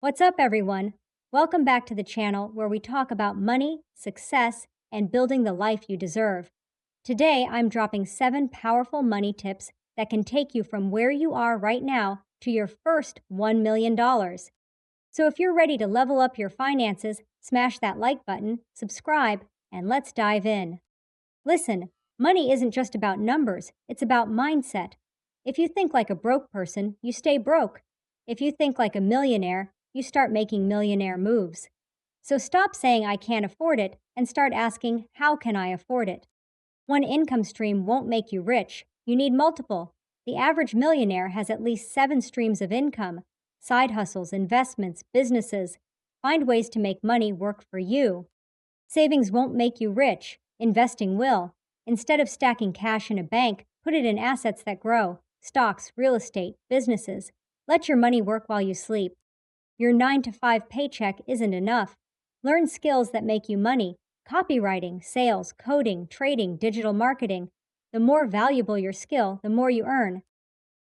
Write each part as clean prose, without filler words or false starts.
What's up, everyone? Welcome back to the channel where we talk about money, success, and building the life you deserve. Today, I'm dropping 7 powerful money tips that can take you from where you are right now to your first $1 million. So if you're ready to level up your finances, smash that like button, subscribe, and let's dive in. Listen, money isn't just about numbers, it's about mindset. If you think like a broke person, you stay broke. If you think like a millionaire, you start making millionaire moves. So stop saying I can't afford it and start asking, how can I afford it? One income stream won't make you rich. You need multiple. The average millionaire has at least 7 streams of income: side hustles, investments, businesses. Find ways to make money work for you. Savings won't make you rich. Investing will. Instead of stacking cash in a bank, put it in assets that grow: stocks, real estate, businesses. Let your money work while you sleep. Your 9 to 5 paycheck isn't enough. Learn skills that make you money: copywriting, sales, coding, trading, digital marketing. The more valuable your skill, the more you earn.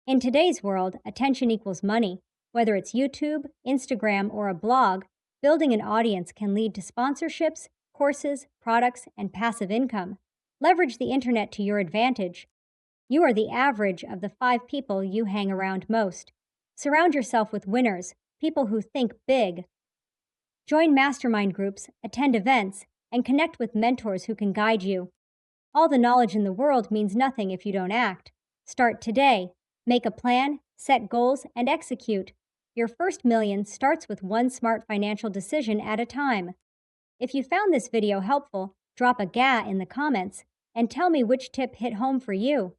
In today's world, attention equals money. Whether it's YouTube, Instagram, or a blog, building an audience can lead to sponsorships, courses, products, and passive income. Leverage the internet to your advantage. You are the average of the 5 people you hang around most. Surround yourself with winners, people who think big. Join mastermind groups, attend events, and connect with mentors who can guide you. All the knowledge in the world means nothing if you don't act. Start today. Make a plan, set goals, and execute. Your first million starts with one smart financial decision at a time. If you found this video helpful, drop a GA in the comments and tell me which tip hit home for you.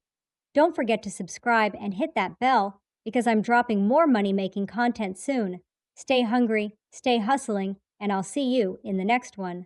Don't forget to subscribe and hit that bell because I'm dropping more money making content soon. Stay hungry, stay hustling, and I'll see you in the next one.